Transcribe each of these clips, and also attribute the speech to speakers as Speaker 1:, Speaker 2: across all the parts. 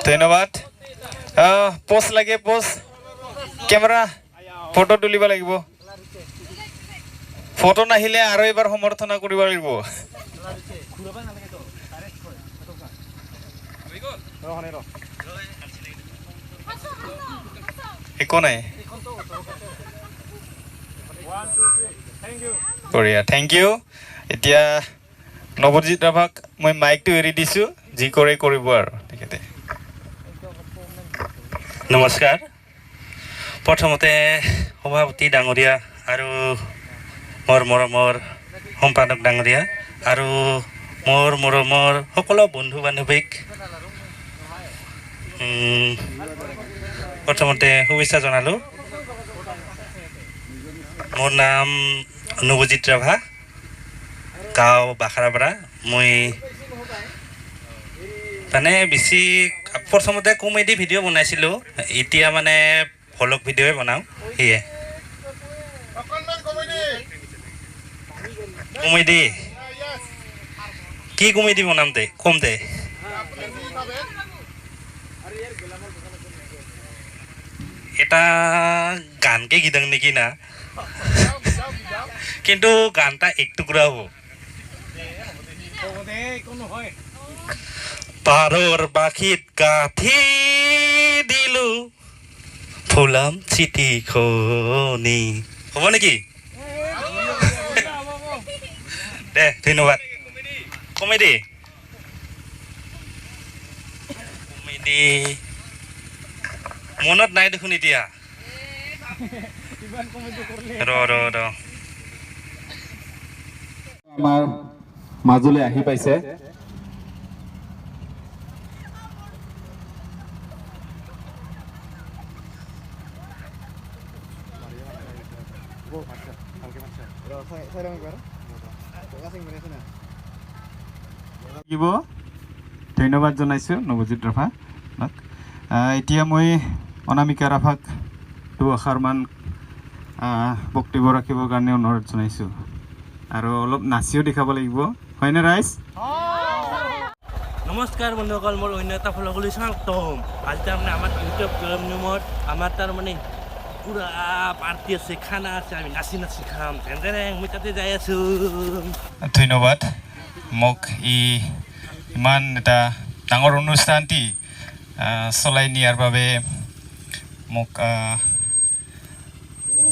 Speaker 1: ধন্যবাদ পোস্ট লাগে post camera photo তুলিব লাগিব ফটো নাহিলে আৰু এবাৰ সমৰ্থন কৰিব লাগিব একো নাই বঢ়িয়া থেংক ইউ এতিয়া নৱজিৎ ৰাভাক মই মাইকটো এৰি দিছোঁ যি কৰে কৰিব আৰু তেখেতে
Speaker 2: নমস্কাৰ প্ৰথমতে সভাপতি ডাঙৰীয়া আৰু মোৰ মৰমৰ সম্পাদক ডাঙৰীয়া আৰু মোৰ মৰমৰ সকলো বন্ধু বান্ধৱীক প্ৰথমতে শুভেচ্ছা জনালোঁ মোৰ নাম নৱজিৎ ৰাভা গাঁও বাখাৰাপাৰা মই মানে বেছি প্ৰথমতে কমেডি ভিডিঅ' বনাইছিলোঁ এতিয়া মানে ভ্লগ ভিডিঅ'ই বনাওঁ সেয়ে কমেডি কি কমেডি বনাম দে কম দে এটা গানকে গীতাং নেকি না কিন্তু গানটা এক টুকুৰা হ'ব পাৰৰ বাঁশীত গাঁঠি দিলোঁ ফুলাম চিঠিখনি হ'ব নেকি দে ধন্যবাদ কমেডি কমেডি মনত নাই দেখোন এতিয়া ৰ
Speaker 3: আমাৰ মাজলৈ আহি পাইছে ধন্যবাদ জনাইছোঁ নৱজিৎ ৰাভাক এতিয়া মই অনামিকা ৰাভাক দুআষাৰমান বক্তব্য ৰাখিবৰ কাৰণে অনুৰোধ জনাইছোঁ আৰু অলপ নাচিও দেখাব লাগিব হয়নে ৰাইজ
Speaker 2: নমস্কাৰ বন্ধুসকল মোৰ অন্য এটা ফলকলৈ স্বাগতম আজি তাৰমানে আমাৰ ইউটিউব প্লেটফৰ্মত আমাৰ তাৰমানে পুৰা পাৰ্টি আছে খানা আছে আমি নাচি নাচি খাম যেনে মই তাতে যাই আছোঁ
Speaker 1: ধন্যবাদ মোক ইমান এটা ডাঙৰ অনুষ্ঠানটি চলাই নিয়াৰ বাবে মোক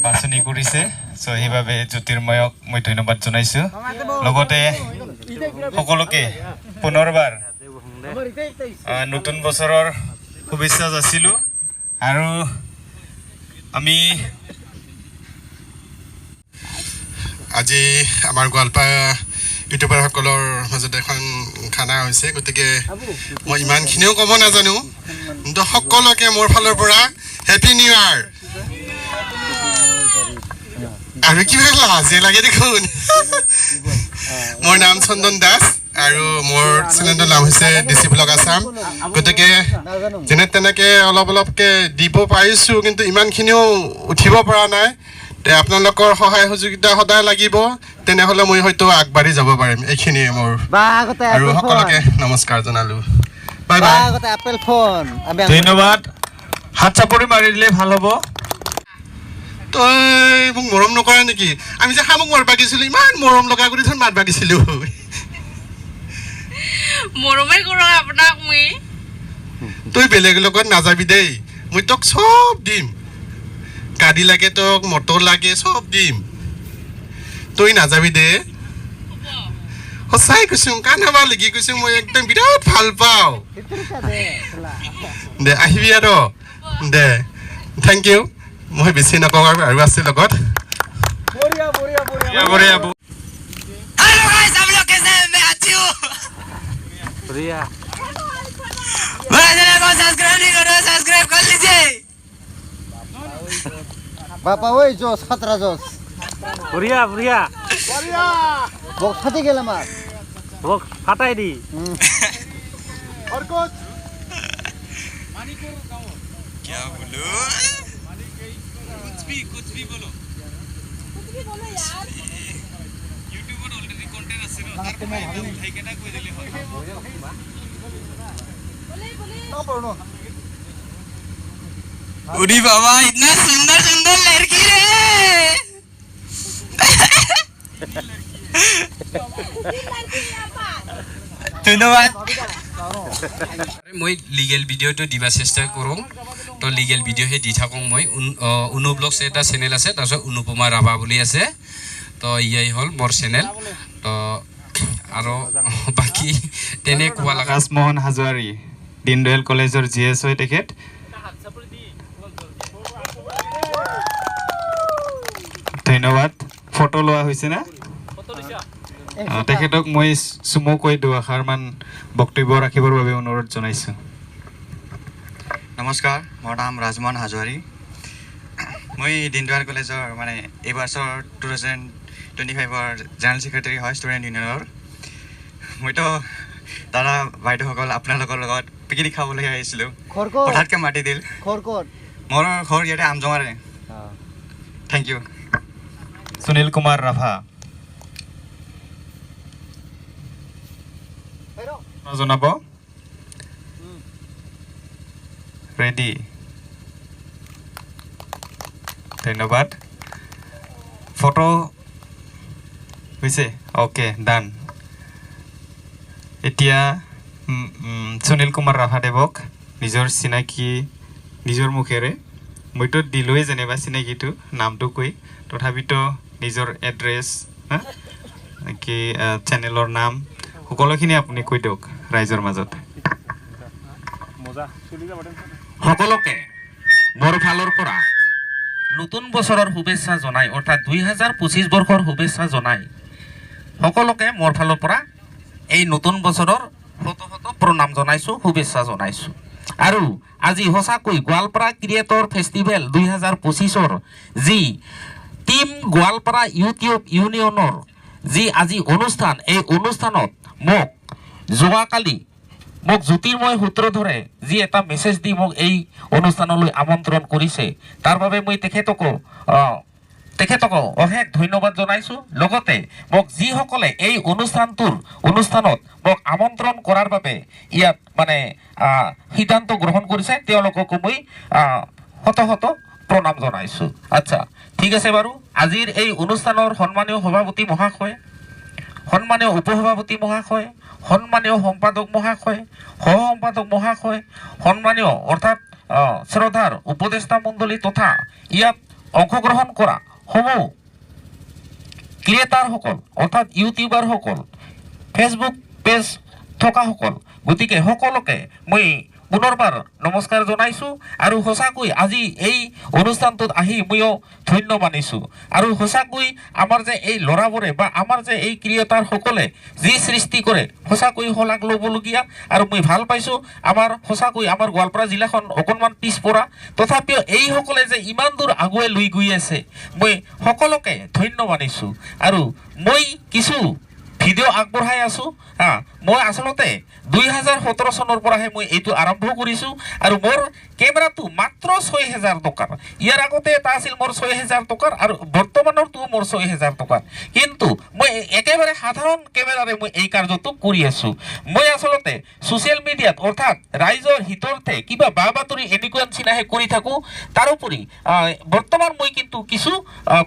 Speaker 1: বাছনি কৰিছে চ' সেইবাবে জ্যোতিৰ্ময়ক মই ধন্যবাদ জনাইছোঁ লগতে সকলোকে পুনৰবাৰ নতুন বছৰৰ শুভেচ্ছা যাচিলোঁ আৰু আমি
Speaker 4: আজি আমাৰ গোৱালপাৰা ইউটিউবাৰসকলৰ মাজত এখন খানা হৈছে গতিকে মই ইমানখিনিও ক'ব নাজানো কিন্তু সকলোকে মোৰ ফালৰ পৰা হেপী নিউ ইয়াৰ আৰু কিবা লাজে লাগে দেখোন মোৰ নাম চন্দন দাস আৰু মোৰ চেনেলটোৰ নাম হৈছে ডিচি ব্লগ আছাম গতিকে যেনে তেনেকৈ অলপ অলপকৈ দিব পাৰিছোঁ কিন্তু ইমানখিনিও উঠিব পৰা নাই আপোনালোকৰ সহায় সহযোগিতা সদায় লাগিব তেনেহ'লে মই হয়তো আগবাঢ়ি যাব পাৰিম এইখিনিয়ে মোৰ আৰু সকলোকে নমস্কাৰ জনালোঁ বাই বাই
Speaker 1: ধন্যবাদ হাত চাপৰি মাৰি দিলে ভাল হ'ব
Speaker 4: তই মোক মৰম নকৰা নেকি আমি যে শামুক মাৰিব গৈছিলোঁ ইমান মৰম লগা কৰি ধৰ মাৰিব গৈছিলোঁ
Speaker 5: মৰমে কৰোঁ আপোনাক মই
Speaker 4: তই বেলেগ লগত নাযাবি দেই মই তোক চব দিম গাড়ী লাগে তোক মটৰ লাগে চব দিম তই নাযাবি দে সঁচাই কৈছোঁ কান্দাবা লাগি কৈছোঁ মই একদম বিৰাট ভাল পাওঁ দে আহিবি আৰু দে থেংক ইউ মই বেছি নকওঁ আৰু আছে লগত
Speaker 6: बापा वही जोश खतरा जोश
Speaker 2: বঢ়িয়া বঢ়িয়া
Speaker 6: बॉक्स फटी गेला मार
Speaker 2: মোক ফাটাই দি
Speaker 4: और कुछ
Speaker 1: क्या बोलो कुछ भी बोलो
Speaker 5: यार
Speaker 1: YouTube पर ऑलरेडी कंटेंट আছে ন তার কোনো উঠাই কেনা কই দিলে হয়
Speaker 5: बोले बोले
Speaker 1: उरी बाबा इतना सुंदर सुंदर लड़की रे ধন্যবাদ
Speaker 7: মই লিগেল ভিডিঅ'টো দিবা চেষ্টা কৰোঁ তো লিগেল ভিডিঅ'হে দি থাকোঁ মই উনু ব্লগছ এটা চেনেল আছে তাৰপিছত অনুপমা ৰাভা বুলি আছে তো ইয়াই হ'ল মোৰ চেনেল তো আৰু বাকী তেনেকুৱা লগা
Speaker 3: আকাশ মোহন হাজোৱাৰী দীনদয়াল কলেজৰ GS হয় তেখেত ধন্যবাদ ফটো লোৱা হৈছে না তেখেতক মই চুমুকৈ দুআষাৰমান বক্তব্য ৰাখিবৰ বাবে অনুৰোধ জনাইছোঁ
Speaker 8: নমস্কাৰ মোৰ নাম ৰাজমোহন হাজোৱাৰী মই দীনদয়াল কলেজৰ মানে এই বছৰ 2025ৰ জেনেৰেল ছেক্ৰেটাৰী হয় ষ্টুডেণ্ট ইউনিয়নৰ মইতো দাদা বাইদেউসকল আপোনালোকৰ লগত পিকনিক খাবলৈ আহিছিলোঁ হঠাৎকৈ মাতি দিল মোৰ ঘৰ ইয়াতে আমজঙাৰে থেংক ইউ
Speaker 3: সুনীল কুমাৰ ৰাভা জনাব ৰেডি ধন্যবাদ ফটো হৈছে অ'কে ডান এতিয়া সুনীল কুমাৰ ৰাভাদেৱক নিজৰ চিনাকি নিজৰ মুখেৰে মইতো দিলোৱে যেনিবা চিনাকিটো নামটো কৈ তথাপিতো নিজৰ এড্ৰেছ কি চেনেলৰ নাম সকলোখিনি আপুনি কৈ দিয়ক ৰাইজৰ মাজত
Speaker 2: সকলোকে মোৰ ফালৰ পৰা নতুন বছৰৰ শুভেচ্ছা জনাই অৰ্থাৎ 2025 বৰ্ষৰ শুভেচ্ছা জনাই সকলোকে মোৰ ফালৰ পৰা এই নতুন বছৰৰ শত শত প্ৰণাম জনাইছোঁ শুভেচ্ছা জনাইছোঁ আৰু আজি সঁচাকৈ গোৱালপাৰা ক্ৰিয়েটৰ ফেষ্টিভেল 2025ৰ যি টিম গোৱালপাৰা ইউটিউব ইউনিয়নৰ যি আজি অনুষ্ঠান এই অনুষ্ঠানত মোক যোৱাকালি মোক জ্যোতিৰ্ময় সূত্ৰধৰে যি এটা মেছেজ দি মোক এই অনুষ্ঠানলৈ আমন্ত্ৰণ কৰিছে তাৰ বাবে মই তেখেতক অশেষ ধন্যবাদ জনাইছোঁ লগতে মোক যিসকলে এই অনুষ্ঠানত মোক আমন্ত্ৰণ কৰাৰ বাবে ইয়াত মানে সিদ্ধান্ত গ্ৰহণ কৰিছে তেওঁলোককো মই শত শত প্ৰণাম জনাইছোঁ আচ্ছা ঠিক আছে বাৰু আজিৰ এই অনুষ্ঠানৰ সন্মানীয় সভাপতি মহাশয় সন্মানীয় উপসভাপতি মহাশয় সন্মানীয় সম্পাদক মহাশয় সহ সম্পাদক মহাশয় সন্মানীয় অৰ্থাৎ শ্ৰদ্ধাৰ উপদেষ্টা মণ্ডলী তথা ইয়াত অংশগ্ৰহণ কৰা সমূহ ক্ৰিয়েটাৰসকল অৰ্থাৎ ইউটিউবাৰসকল ফেচবুক পেজ থকাসকল গতিকে সকলোকে মই পুনৰবাৰ নমস্কাৰ জনাইছোঁ আৰু সঁচাকৈ আজি এই অনুষ্ঠানটোত আহি ময়ো ধন্য মানিছোঁ আৰু সঁচাকৈ আমাৰ যে এই ল'ৰাবোৰে বা আমাৰ যে এই ক্ৰিয়েটাৰসকলে যি সৃষ্টি কৰে সঁচাকৈ শলাগ ল'বলগীয়া আৰু মই ভাল পাইছোঁ আমাৰ সঁচাকৈ আমাৰ গোৱালপাৰা জিলাখন অকণমান পিছপৰা তথাপিও এইসকলে যে ইমান দূৰ আগুৱাই লৈ গৈ আছে মই সকলোকে ধন্য মানিছোঁ আৰু মই কিছু ভিডিঅ' আগবঢ়াই আছোঁ মই আচলতে 2017 চনৰ পৰাহে মই এইটো আৰম্ভ কৰিছোঁ আৰু মোৰ কেমেৰাটো মাত্ৰ 6,000 টকাৰ ইয়াৰ আগতে এটা আছিল মোৰ 6,000 টকাৰ আৰু বৰ্তমানৰটো মোৰ 6,000 টকাৰ কিন্তু মই একেবাৰে সাধাৰণ কেমেৰাৰে মই এই কাৰ্যটো কৰি আছোঁ মই আচলতে ছ'চিয়েল মিডিয়াত অৰ্থাৎ ৰাইজৰ হিতাৰ্থে কিবা বা বাতৰি এনেকুৱা নিচিনাহে কৰি থাকোঁ তাৰোপৰি বৰ্তমান মই কিন্তু কিছু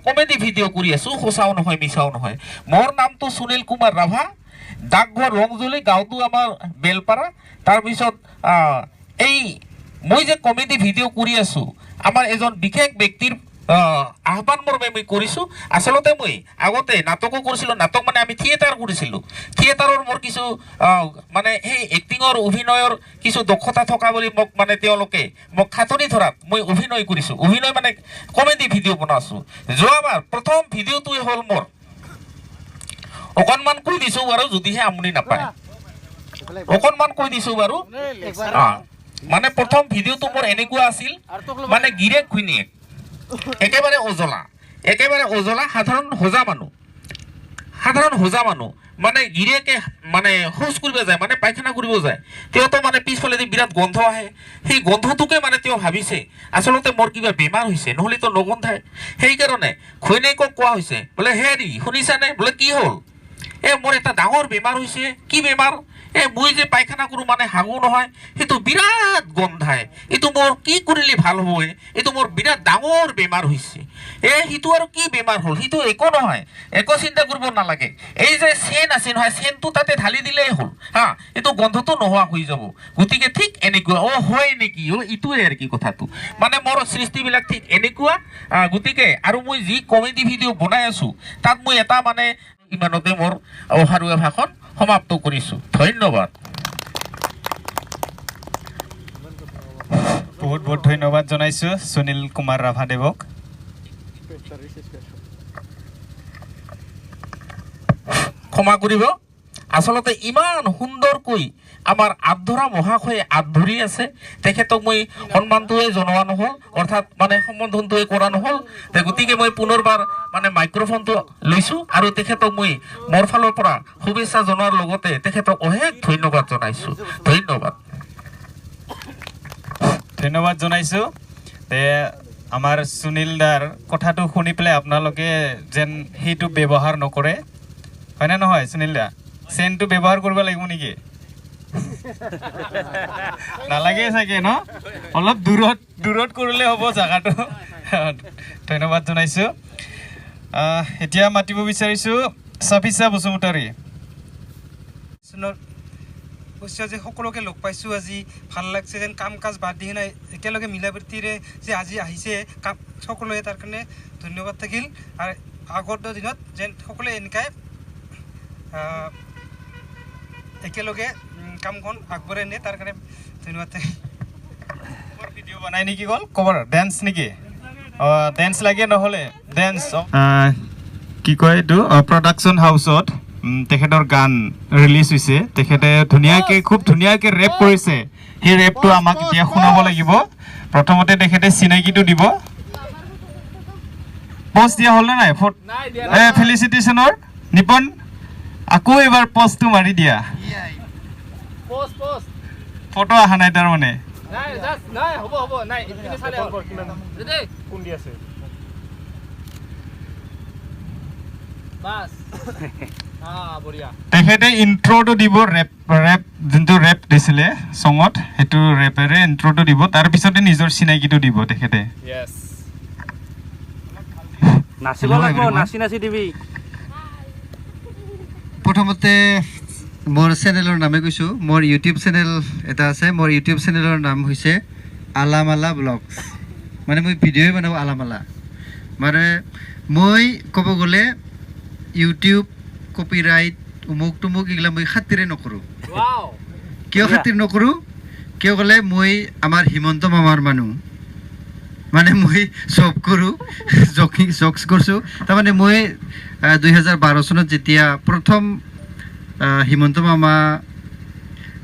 Speaker 2: কমেডি ভিডিঅ' কৰি আছোঁ সঁচাও নহয় মিছাও নহয় মোৰ নামটো সুনীল কুমাৰ ৰাভা ডাকঘৰ ৰংজুলি গাঁওটো আমাৰ বেলপাৰা তাৰপিছত এই মই যে কমেডি ভিডিঅ' কৰি আছোঁ আমাৰ এজন বিশেষ ব্যক্তিৰ আহ্বান মৰ্মে মই কৰিছোঁ আচলতে মই আগতে নাটকো কৰিছিলোঁ নাটক মানে আমি থিয়েটাৰ কৰিছিলোঁ থিয়েটাৰৰ মোৰ কিছু মানে সেই এক্টিঙৰ অভিনয়ৰ কিছু দক্ষতা থকা বুলি মোক মানে তেওঁলোকে মোক খাটনি ধৰাত মই অভিনয় কৰিছোঁ অভিনয় মানে কমেডি ভিডিঅ' বনাইছোঁ যোৱাবাৰ প্ৰথম ভিডিঅ'টোৱে হ'ল মোৰ অকণমান কৈ দিছোঁ বাৰু যদিহে আমনি নাপায় অকণমান কৈ দিছোঁ বাৰু মানে প্ৰথম ভিডিঅ'টো মোৰ এনেকুৱা আছিল মানে গিৰেক ঘৈণীয়েক একেবাৰে অজলা সাধাৰণ হোজা মানুহ মানে গিৰিয়েকে মানে শৌচ কৰিব যায় মানে পায়খানা কৰিব যায় তেওঁতো মানে পিছফালেদি বিৰাট গন্ধ আহে সেই গন্ধটোকে মানে তেওঁ ভাবিছে আচলতে মোৰ কিবা বেমাৰ হৈছে নহ'লেতো নগন্ধায় সেইকাৰণে ঘৈণীয়েকক কোৱা হৈছে বোলে হেৰি শুনিছানে বোলে কি হ'ল মোৰ এটা ডাঙৰ বেমাৰ হৈছে কি বেমাৰ মই যে পায়খানা কৰোঁ মানে হাগো নহয় সেইটো বিৰাট গন্ধায় এইটো মোৰ কি কৰিলে ভাল হ'ব এইটো মোৰ বিৰাট ডাঙৰ বেমাৰ হৈছে সিটো আৰু কি বেমাৰ হ'ল সিটো একো নহয় একো চিন্তা কৰিব নালাগে এই যে চেন আছে নহয় চেনটো তাতে ঢালি দিলেই হ'ল হা এইটো গন্ধটো নোহোৱা হৈ যাব গতিকে ঠিক এনেকুৱা হয় নেকি ইটোৱে আৰু কি কথাটো মানে মোৰ সৃষ্টিবিলাক ঠিক এনেকুৱা গতিকে আৰু মই যি কমেডি ভিডিঅ' বনাই আছোঁ তাত মই এটা মানে ইমানতে মোৰ অহাৰুৱা ভাষণ সমাপ্ত কৰিছোঁ ধন্যবাদ
Speaker 3: বহুত বহুত ধন্যবাদ জনাইছোঁ সুনীল কুমাৰ ৰাভাদেৱক
Speaker 2: ক্ষমা কৰিব আচলতে ইমান সুন্দৰকৈ আমাৰ আধৰা মহাশয়ে আঁত ধৰি আছে তেখেতক মই সন্মানটোৱে জনোৱা নহ'ল অৰ্থাৎ মানে সম্বোধনটোৱে কৰা নহ'ল গতিকে মই পুনৰবাৰ মানে মাইক্ৰফোনটো লৈছোঁ আৰু তেখেতক মই মোৰ ফালৰ পৰা শুভেচ্ছা জনোৱাৰ লগতে তেখেতক অশেষ ধন্যবাদ জনাইছোঁ
Speaker 3: ধন্যবাদ জনাইছোঁ আমাৰ সুনীল দাৰ কথাটো শুনি পেলাই আপোনালোকে যেন সেইটো ব্যৱহাৰ নকৰে হয়নে নহয় সুনীল দা চেনটো ব্যৱহাৰ কৰিব লাগিব নেকি নালাগে চাগে ন অলপ দূৰত কৰিলে হ'ব জাগাটো ধন্যবাদ জনাইছোঁ এতিয়া মাতিব বিচাৰিছোঁ চাফিছা বসুমতাৰী
Speaker 9: অৱশ্যে যে সকলোকে লগ পাইছোঁ আজি ভাল লাগছে যেন কাম কাজ বাদ দি নাই একেলগে মিলা প্ৰীতিৰে যে আজি আহিছে কাম সকলোৱে তাৰ কাৰণে ধন্যবাদ থাকিল আৰু আগৰ দিনত যেন সকলোৱে এনেকৈ একেলগে কামখন আগবঢ়াই নিয়ে তাৰ কাৰণে ধন্যবাদ থাকিল
Speaker 3: ভিডিঅ' বনাই নেকি গ'ল ক'বৰ ডেন্স নেকি ডেন্স লাগে নহ'লে ডেন্স কি কয় এইটো প্ৰডাকশ্যন হাউচত তেখেতৰ গান ৰিলিজ হৈছে তেখেতে খুব ধুনীয়াকৈ ৰেপ কৰিছে সেই ৰেপটো আমাক এতিয়া শুনাব লাগিব প্ৰথমতে তেখেতে চিনাকিটো দিব পষ্ট দিয়া হ'ল নে নাই ফেলিচিটেশ্যনৰ নিপন আকৌ এবাৰ পষ্টটো মাৰি দিয়া ফটো অহা নাই তাৰমানে তেখেতে ইন্ট্ৰটো দিব ৰেপ যোনটো ৰেপ দিছিলে চঙত সেইটো ৰেপেৰে ইন্ট্ৰটো দিব তাৰপিছতে নিজৰ চিনাকিটো দিব তেখেতে
Speaker 6: প্ৰথমতে মোৰ চেনেলৰ নামে কৈছোঁ মোৰ ইউটিউব চেনেল এটা আছে মোৰ ইউটিউব চেনেলৰ নাম হৈছে আলামালা ব্লগছ মানে মই ভিডিঅ'ই বনাওঁ আলামালা মানে মই ক'ব গ'লে ইউটিউব কপিৰাইট উমুক তুমুক এইগিলা মই খাতিৰে নকৰোঁ কিয় খাতিৰ নকৰোঁ কিয় ক'লে মই আমাৰ হিমন্ত মামাৰ মানুহ মানে মই চব কৰোঁ জকছ কৰিছোঁ তাৰমানে মই 2012 চনত যেতিয়া প্ৰথম হিমন্ত মামা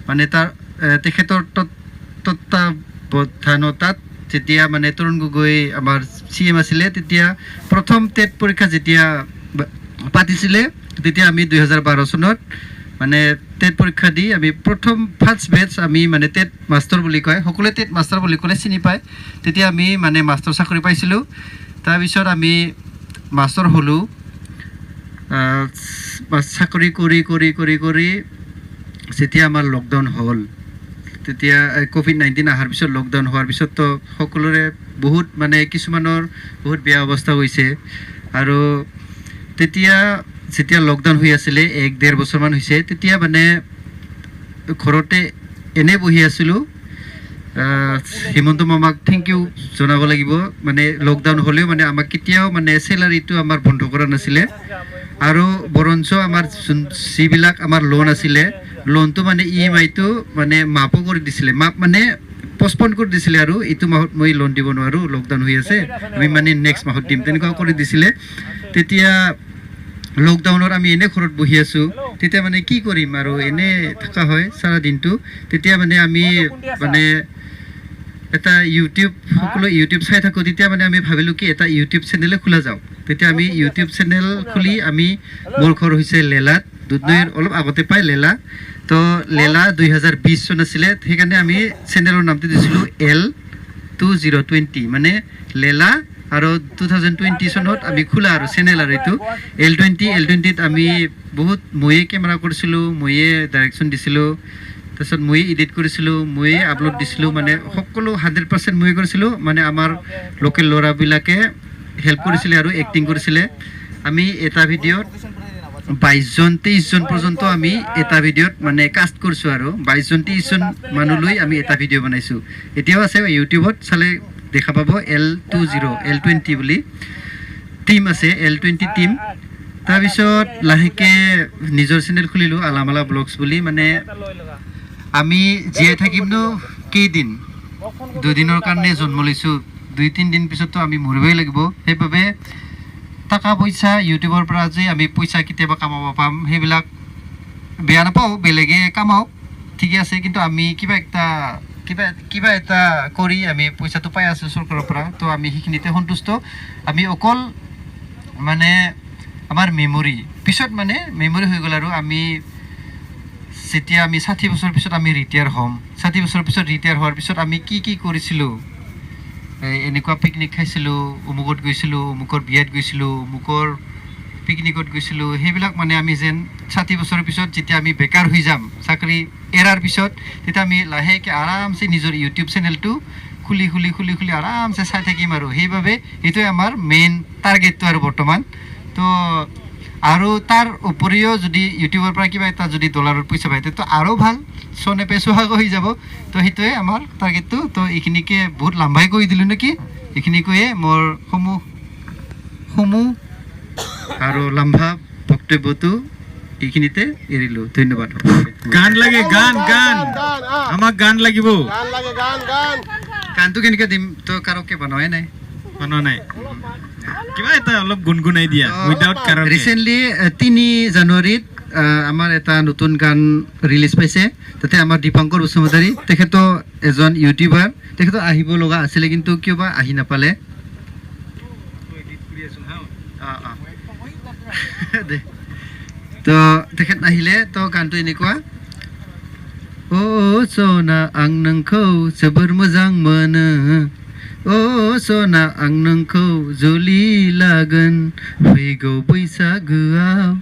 Speaker 6: মানে তেখেতৰ তত্ত্বাৱধানতাত যেতিয়া মানে তৰুণ গগৈ আমাৰ CM আছিলে তেতিয়া প্ৰথম টেট পৰীক্ষা যেতিয়া পাতিছিলে তেতিয়া আমি 2012 চনত মানে টেট পৰীক্ষা দি আমি প্ৰথম ফাৰ্ষ্ট বেটছ আমি মানে টেট মাষ্টৰ বুলি কয় সকলোৱে টেট মাষ্টৰ বুলি ক'লে চিনি পায় তেতিয়া আমি মানে মাষ্টৰ চাকৰি পাইছিলোঁ তাৰপিছত আমি মাষ্টৰ হ'লোঁ চাকৰি কৰি যেতিয়া আমাৰ লকডাউন হ'ল তেতিয়া COVID-19 অহাৰ পিছত লকডাউন হোৱাৰ পিছততো সকলোৰে বহুত মানে কিছুমানৰ বহুত বেয়া অৱস্থা হৈছে আৰু তেতিয়া যেতিয়া লকডাউন হৈ আছিলে 1-1.5 বছৰমান হৈছে তেতিয়া মানে ঘৰতে এনে বহি আছিলোঁ হিমন্ত মামাক থেংক ইউ জনাব লাগিব মানে লকডাউন হ'লেও মানে আমাক কেতিয়াও মানে চেলাৰীটো আমাৰ বন্ধ কৰা নাছিলে আৰু বৰঞ্চ আমাৰ যিবিলাক আমাৰ লোন আছিলে লোনটো মানে EMI-টো মানে মাফো কৰি দিছিলে মাফ মানে পষ্টপন কৰি দিছিলে আৰু এইটো মাহত মই লোন দিব নোৱাৰোঁ লকডাউন হৈ আছে আমি মানে নেক্সট মাহত দিম তেনেকুৱা কৰি দিছিলে তেতিয়া লকডাউনত আমি এনে ঘৰত বহি আছোঁ তেতিয়া মানে কি কৰিম আৰু এনে থকা হয় সাৰা দিনটো তেতিয়া মানে আমি মানে এটা সকলো ইউটিউব চাই থাকোঁ তেতিয়া মানে আমি ভাবিলোঁ কি এটা ইউটিউব চেনেলে খোলা যাওক তেতিয়া আমি ইউটিউব চেনেল খুলি আমি মোৰ ঘৰ হৈছে লেলাত দুধনৈৰ অলপ আগতে পায় লেলা তো লেলা 2020 চন আছিলে সেইকাৰণে আমি চেনেলৰ নামটো দিছিলোঁ L2020 মানে লেলা আৰু 2020 চনত আমি খোলা আৰু চেনেল আৰু এইটো L20ত আমি বহুত ময়ে কেমেৰা কৰিছিলোঁ, ময়ে ডাইৰেকশ্যন দিছিলোঁ, তাৰপিছত ময়ে এডিট কৰিছিলোঁ, ময়ে আপলোড দিছিলোঁ, মানে সকলো 100% ময়ে কৰিছিলোঁ। মানে আমাৰ লোকেল ল'ৰাবিলাকে হেল্প কৰিছিলে আৰু এক্টিং কৰিছিলে। আমি এটা ভিডিঅ'ত 22-23 জন পৰ্যন্ত আমি এটা ভিডিঅ'ত মানে কাষ্ট কৰিছোঁ আৰু 22-23 জন মানুহ লৈ আমি এটা ভিডিঅ' বনাইছোঁ। এতিয়াও আছে ইউটিউবত চালে দেখা পাব L20 বুলি টিম আছে, L20 টিম। তাৰপিছত লাহেকৈ নিজৰ চেনেল খুলিলোঁ আলামালা ব্লগছ বুলি। মানে আমি জীয়াই থাকিমনো কেইদিন, 2 দিনৰ কাৰণে জন্ম লৈছোঁ, 2-3 দিন পিছততো আমি মৰিবই লাগিব। সেইবাবে টকা পইচা ইউটিউবৰ পৰা যে আমি পইচা কেতিয়াবা কামাব পাম সেইবিলাক বেয়া নাপাওঁ, বেলেগে কামাওক ঠিকে আছে, কিন্তু আমি কিবা এটা কৰি আমি পইচাটো পাই আছোঁ চৰকাৰৰ পৰা, তো আমি সেইখিনিতে সন্তুষ্ট। আমি অকল মানে আমাৰ মেমৰি পিছত মানে মেমৰি হৈ গ'ল আৰু আমি যেতিয়া আমি 60 বছৰ পিছত আমি ৰিটায়াৰ হ'ম, 60 বছৰ পিছত ৰিটায়াৰ হোৱাৰ পিছত আমি কি কৰিছিলোঁ, এনেকুৱা পিকনিক খাইছিলোঁ, অমুকত গৈছিলোঁ, অমুকৰ বিয়াত গৈছিলোঁ, অমুকৰ পিকনিকত গৈছিলোঁ, সেইবিলাক মানে আমি যেন 60 বছৰৰ পিছত যেতিয়া আমি বেকাৰ হৈ যাম চাকৰি এৰাৰ পিছত, তেতিয়া আমি লাহেকৈ আৰামছে নিজৰ ইউটিউব চেনেলটো খুলি আৰামছে চাই থাকিম আৰু। সেইবাবে এইটোৱে আমাৰ মেইন টাৰ্গেটটো আৰু বৰ্তমান। তো আৰু তাৰ উপৰিও যদি ইউটিউবৰ পৰা কিবা এটা যদি ডলাৰৰ পইচা পায় তেতিয়া আৰু ভাল, চনে পেচুৱাগ হৈ যাব। তো সেইটোৱে আমাৰ টাৰ্গেটটো। তো এইখিনিকে বহুত লাম্বাই কৰি দিলোঁ নেকি, এইখিনি কৈয়ে মোৰ সমূহ আৰু লাম্বা বক্তব্যটো এইখিনিতে এৰিলোঁ। ধন্যবাদ।
Speaker 3: গান লাগে, গান আমাক গান লাগিব।
Speaker 6: গানটো কেনেকৈ দিম, তো কাৰোকে বনোৱাই নাই।
Speaker 3: কিবা এটা অলপ গুণগুণাই দিয়া উইদাউট কাৰণ।
Speaker 6: ৰিচেণ্টলি 3 জানুৱাৰীত আমাৰ এটা নতুন গান ৰিলিজ পাইছে। তাতে আমাৰ দীপংকৰ বসুমতাৰী, তেখেতো এজন ইউটিউবাৰ, তেখেতো আহিব লগা আছিলে কিন্তু কিয় বা আহি নাপালে। তো তেখেত আহিলে। তো গানটো এনেকুৱা, অ सना आं नोंखौ जोबोर मोजां मोनो, अ सना आं नोंखौ जुलि लागोन फैगौ बैसागोआव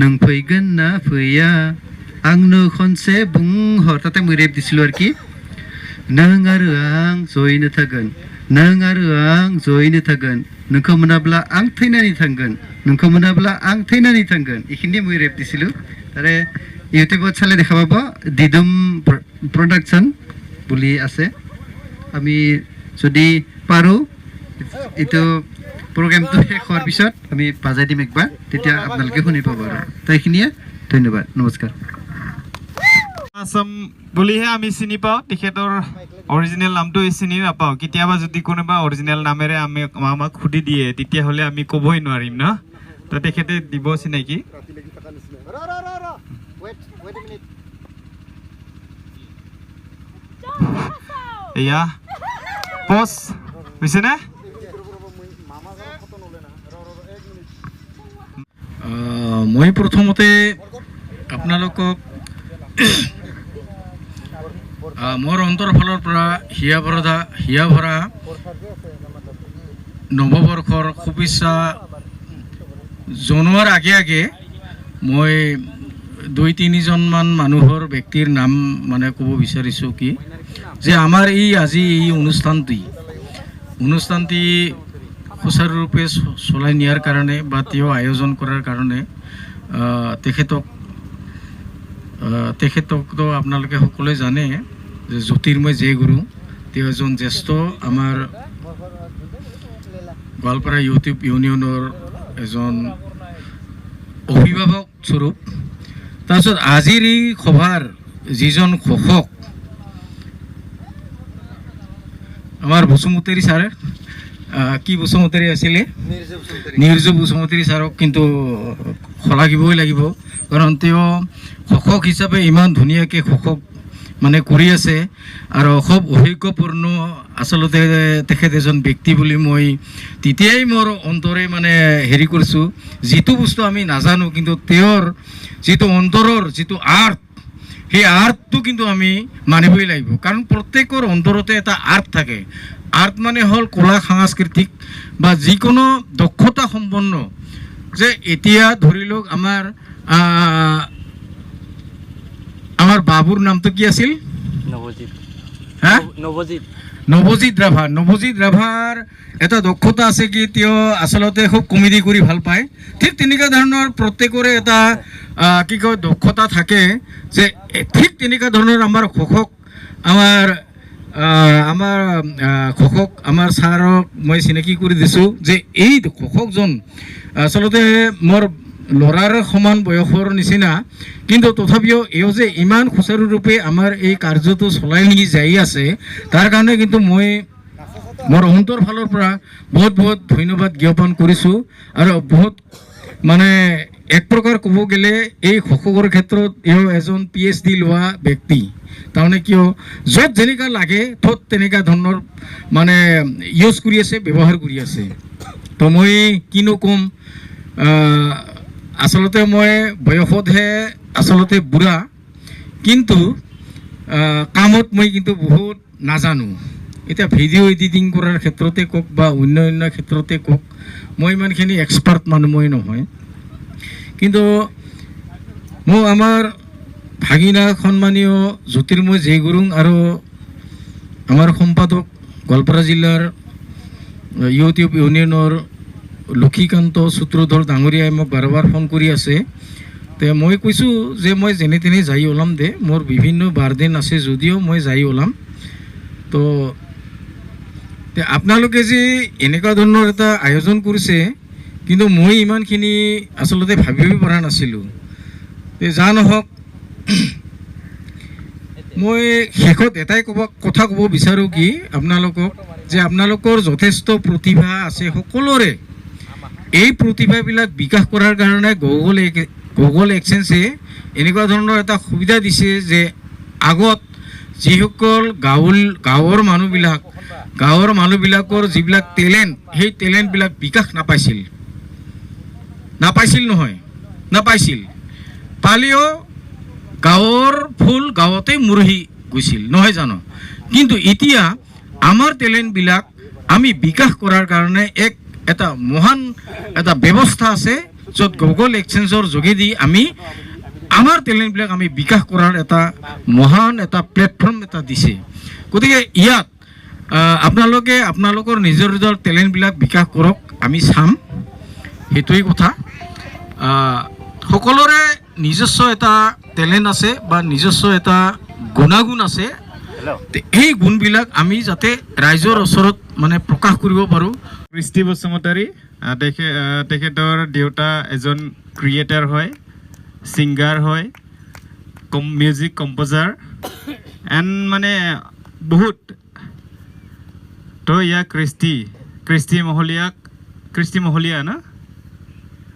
Speaker 6: नों फैगोन ना फैया आंनो खनसे बुंहर। ताते मैं रेप दिसिलो आरोखि, नों आरो आं जयैनो थागोन, नोंखौ मोनाब्ला आं थैनानै थांगोन, এইখিনি মই ৰেপ দিছিলোঁ। তাৰে ইউটিউবত চালে দেখা পাব দিদুম প্ৰডাকশ্যন বুলি আছে। আমি যদি পাৰোঁ এইটো প্ৰগ্ৰেমটো শেষ হোৱাৰ পিছত আমি বাজাই দিম একবাৰ, তেতিয়া আপোনালোকে শুনি পাব আৰু। তো এইখিনিয়ে, ধন্যবাদ, নমস্কাৰ।
Speaker 3: আসাম বুলিহে আমি চিনি পাওঁ, তেখেতৰ অৰিজিনেল নামটো চিনি নাপাওঁ। কেতিয়াবা যদি কোনোবা অৰিজিনেল নামেৰে আমাক সুধি দিয়ে তেতিয়াহ'লে আমি ক'বই নোৱাৰিম ন। তো তেখেতে দিব চিনাকি। এয়া পজ হৈছেনে?
Speaker 10: মই প্ৰথমতে আপোনালোকক মোৰ অন্তৰ ফালৰ পৰা হিয়া ভৰা নৱবৰ্ষৰ শুভেচ্ছা জনোৱাৰ আগে মই 2-3 জনমান মানুহৰ ব্যক্তিৰ নাম মানে ক'ব বিচাৰিছোঁ কি যে আমাৰ আজি এই অনুষ্ঠানটি সুচাৰুৰূপে চলাই নিয়াৰ কাৰণে বা তেওঁ আয়োজন কৰাৰ কাৰণে তেখেতকতো আপোনালোকে সকলোৱে জানে যে জ্যোতিৰ্ময় জে গুৰু, তেওঁ এজন জ্যেষ্ঠ আমাৰ গোৱালপাৰা ইউটিউব ইউনিয়নৰ এজন অভিভাৱক স্বৰূপ। তাৰপিছত আজিৰ এই সভাৰ যিজন ঘোষক আমাৰ বসুমতাৰী ছাৰ, কি বসুমতাৰী আছিলে, নিৰ্জু বসুমতাৰী ছাৰক কিন্তু শলাগিবই লাগিব, কাৰণ তেওঁ ঘোষক হিচাপে ইমান ধুনীয়াকৈ ঘোষক মানে কৰি আছে আৰু খুব অভিজ্ঞপূৰ্ণ আচলতে তেখেত এজন ব্যক্তি বুলি মই তেতিয়াই মোৰ অন্তৰে মানে হেৰি কৰিছোঁ। যিটো বস্তু আমি নাজানো কিন্তু তেওঁৰ যিটো অন্তৰৰ যিটো আৰ্ট সেই আৰ্টটো কিন্তু আমি মানিবই লাগিব, কাৰণ প্ৰত্যেকৰ অন্তৰতে এটা আৰ্ট থাকে। আৰ্ট মানে হ'ল কলা সাংস্কৃতিক বা যিকোনো দক্ষতা সম্পন্ন, যে এতিয়া ধৰি লওক আমাৰ বাবুৰ নামটো কি আছিল? নৱজিৎ ৰাভাৰ এটা দক্ষতা আছে কি তেওঁ আচলতে খুব কমেডি কৰি ভাল পায়। ঠিক তেনেকুৱা ধৰণৰ প্ৰত্যেকৰে এটা কি কয় দক্ষতা থাকে, যে ঠিক তেনেকুৱা ধৰণৰ আমাৰ ঘোষক আমাৰ ছাৰক মই চিনাকি কৰি দিছোঁ, যে এই ঘোষকজন আচলতে মোৰ ল'ৰাৰ সমান বয়সৰ নিচিনা, কিন্তু তথাপিও এওঁ যে ইমান সুচাৰুৰূপে আমাৰ এই কাৰ্যটো চলাই নি যাই আছে, তাৰ কাৰণে কিন্তু মই মোৰ অন্তৰ ফালৰ পৰা বহুত বহুত ধন্যবাদ জ্ঞাপন কৰিছোঁ। আৰু বহুত মানে এক প্ৰকাৰ ক'ব গ'লে এই ঘোষকৰ ক্ষেত্ৰত এওঁ এজন PhD লোৱা ব্যক্তি, তাৰমানে কিয় য'ত যেনেকুৱা লাগে ত'ত তেনেকুৱা ধৰণৰ মানে ইউজ কৰি আছে, ব্যৱহাৰ কৰি আছে। তো মই কিনো ক'ম, আচলতে মই বয়সতহে আচলতে বুঢ়া, কিন্তু কামত মই কিন্তু বহুত নাজানো। এতিয়া ভিডিঅ' এডিটিং কৰাৰ ক্ষেত্ৰতে কওক বা অন্য ক্ষেত্ৰতে কওক, মই ইমানখিনি এক্সপাৰ্ট মানুহ মই নহয়। কিন্তু মোৰ আমাৰ ভাগিনা সন্মানীয় জ্যোতিৰ্ময় জয়গুৰুং আৰু আমাৰ সম্পাদক গোৱালপাৰা জিলাৰ ইউটিউব ইউনিয়নৰ লক্ষীকান্ত সূত্ৰধৰ ডাঙৰীয়াই মোক বাৰবাৰ ফোন কৰি আছে। তে মই কৈছোঁ যে মই যেনে তেনে যাই ওলাম দে, মোৰ বিভিন্ন বাৰদিন আছে যদিও মই যাই ওলাম। তো আপোনালোকে যে এনেকুৱা ধৰণৰ এটা আয়োজন কৰিছে, কিন্তু মই ইমানখিনি আচলতে ভাবিব পৰা নাছিলোঁ। যা নহওক, মই শেষত এটাই কথা ক'ব বিচাৰোঁ কি আপোনালোকক, যে আপোনালোকৰ যথেষ্ট প্ৰতিভা আছে সকলোৰে। এই প্ৰতিভাবিলাক বিকাশ কৰাৰ কাৰণে গুগল এক্সেঞ্জে এনেকুৱা ধৰণৰ এটা সুবিধা দিছে, যে আগত যিসকল গাঁৱৰ মানুহবিলাকৰ যিবিলাক টেলেণ্ট, সেই টেলেণ্টবিলাক বিকাশ নাপাইছিল পালেও গাঁৱৰ ফুল গাঁৱতেই মৰহি গৈছিল, নহয় জানো? কিন্তু এতিয়া আমাৰ টেলেণ্টবিলাক আমি বিকাশ কৰাৰ কাৰণে এটা মহান এটা ব্যৱস্থা আছে, য'ত গুগল এক্সেঞ্জৰ যোগেদি আমি আমাৰ টেলেণ্টবিলাক আমি বিকাশ কৰাৰ এটা মহান এটা প্লেটফৰ্ম এটা দিছে। গতিকে ইয়াত আপোনালোকে আপোনালোকৰ নিজৰ টেলেণ্টবিলাক বিকাশ কৰক, আমি চাম, সেইটোৱেই কথা। সকলোৰে নিজস্ব এটা টেলেণ্ট আছে বা নিজস্ব এটা গুণাগুণ আছে, এই গুণবিলাক আমি যাতে ৰাইজৰ ওচৰত মানে প্ৰকাশ কৰিব পাৰোঁ।
Speaker 3: কৃষ্টি বসুমতাৰী, তেখেতৰ দেউতা এজন ক্ৰিয়েটাৰ হয়, ছিংগাৰ হয়, মিউজিক কম্প'জাৰ এণ্ড মানে বহুত। তো ইয়াক কৃষ্টি মহলীয়া না?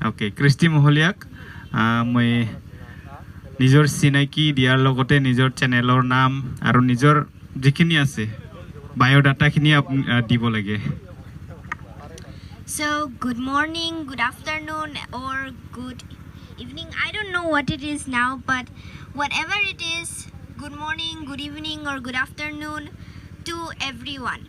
Speaker 3: অ'কে, কৃষ্টি মহলীয়াক মই নিজৰ চিনাকি দিয়াৰ লগতে নিজৰ চেনেলৰ নাম আৰু নিজৰ যিখিনি আছে বায়'ডাটাখিনি দিব লাগে।
Speaker 11: So, good morning, good afternoon, or good evening. I don't know what it is now, but whatever it is, good morning, good evening, or good afternoon to everyone.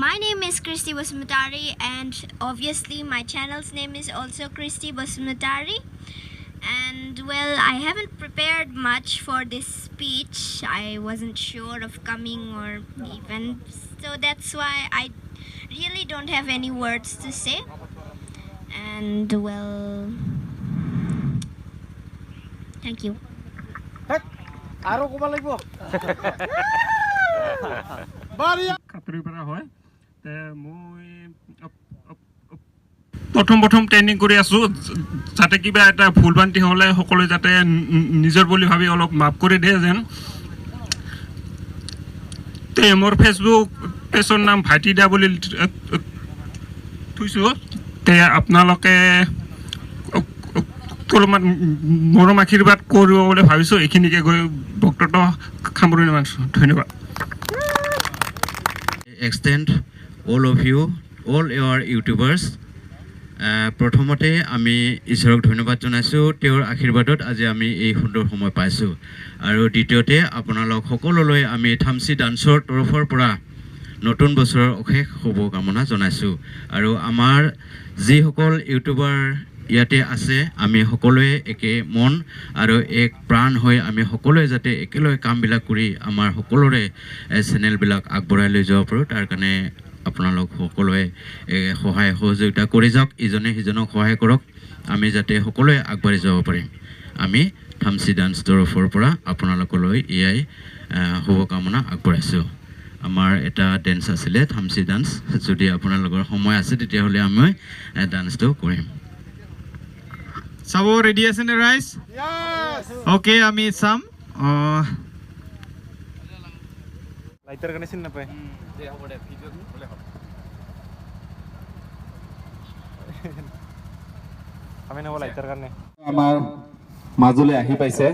Speaker 11: My name is Christy Basumutari, and obviously my channel's name is also Christy Basumutari. And well, I haven't prepared much for this speech. I wasn't sure of coming or even, so that's why I really don't have any words to say. And well, thank you.
Speaker 12: প্ৰথম training কৰি আছোঁ, যাতে কিবা এটা ভুল ভ্ৰান্তি হ'লে সকলোৱে যাতে নিজৰ বুলি ভাবি অলপ মাফ কৰি দিয়ে যেন। মোৰ ফেচবুক পেজৰ নাম ভাইটি দা বুলি থৈছোঁ। আপোনালোকে অলপমান মৰম আশীৰ্বাদ কৰিব বুলি ভাবিছোঁ। এইখিনিকে গৈ বক্তব্য সামৰণি মাৰিছোঁ। ধন্যবাদ।
Speaker 13: Extend all of you, all your YouTubers, প্ৰথমতে আমি ঈশ্বৰক ধন্যবাদ জনাইছোঁ তেওঁৰ আশীৰ্বাদত আজি আমি এই সুন্দৰ সময় পাইছোঁ আৰু দ্বিতীয়তে আপোনালোক সকলোলৈ আমি থামচি ডান্সৰ তৰফৰ পৰা নতুন বছৰৰ অশেষ শুভকামনা জনাইছোঁ আৰু আমাৰ যিসকল ইউটিউবাৰ ইয়াতে আছে আমি সকলোৱে একে মন আৰু এক প্ৰাণ হৈ আমি সকলোৱে যাতে একেলগে কামবিলাক কৰি আমাৰ সকলোৰে চেনেলবিলাক আগবঢ়াই লৈ যাব পাৰোঁ তাৰ কাৰণে আপোনালোক সকলোৱে সহায় সহযোগিতা কৰি যাওক ইজনে সিজনক সহায় কৰক আমি যাতে সকলোৱে আগবাঢ়ি যাব পাৰিম আমি থামচি ডান্স তৰফৰ পৰা আপোনালোকলৈ এয়াই শুভকামনা আগবঢ়াইছোঁ আমাৰ এটা ডেন্স আছিলে থামচি ডান্স যদি আপোনালোকৰ সময় আছে তেতিয়াহ'লে আমি ডান্সটো কৰিম
Speaker 3: চাব ৰেডি আছে নে ৰাইজ অ'কে আমি চাম লাইটাৰ কাৰণে চিনি নাপায় আমি নব লাইটাৰ কাৰণে আমাৰ মাজলৈ আহি পাইছে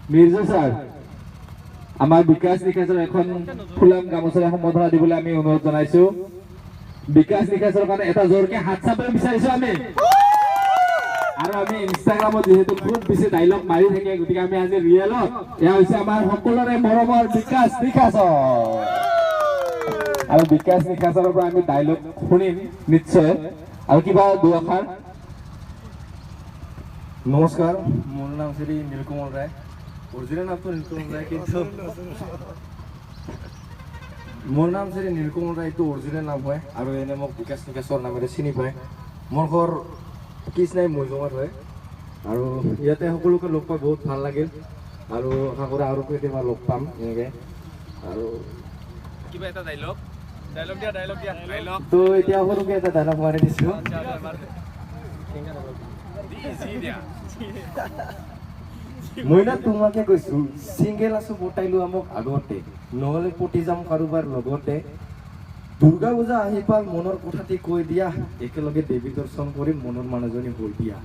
Speaker 14: মিৰ্জা ছাৰ আমাৰ বিকাশ নিকাশৰ এখন ফুলাম গামোচাৰে সম্বৰ্ধনা দিবলৈ আমি অনুৰোধ জনাইছো বিকাশ নিকাশৰ কাৰণে এটা জোৰকে হাত চাপিব বিচাৰিছো আমি আৰু আমি ইনষ্টাগ্ৰামত যেহেতু খুব বেছি ডাইলগ মাৰি থাকে গতিকে আমি আজি ৰিয়েলত এয়া হৈছে আমাৰ সকলোৰে মৰমৰ বিকাশ নিকাশৰ আৰু বিকাশ নিকাশৰ পৰা আমি ডাইলগ শুনিম নিশ্চয় আৰু কিবা দুআষাৰ নমস্কাৰ মোৰ নাম শ্ৰী নীলকমল ৰায় অৰিজিনেল নামটো নীলকমল ৰায় কিন্তু মোৰ নাম শ্ৰী নীলকমল ৰায় এইটো অৰিজিনেল নাম হয় আৰু এনে মোক বিকাশ নিকাশৰ নামেৰে চিনি পায় মোৰ ঘৰ কৃষ্ণাই মৈজঙত হয় আৰু ইয়াতে সকলোকে লগ পাই বহুত ভাল লাগিল আৰু আশা কৰোঁ আৰু কেতিয়াবা লগ পাম এনেকৈ আৰু
Speaker 1: কিবা এটা ডাইলগ দিয়া
Speaker 14: তো এতিয়া সৰুকৈ এটা ডাইলগ মাৰি দিছোঁ মই না তোমাকে কৈছো চিংগেল আছো বটাই লোৱা মোক আগতে নহ'লে পতি যাম কাৰোবাৰ লগতে দুৰ্গা পূজা আহি পাল মনৰ কথাটি কৈ দিয়া একেলগে দেৱী দৰ্শন কৰি মনৰ মানুহজনী হৈ দিয়া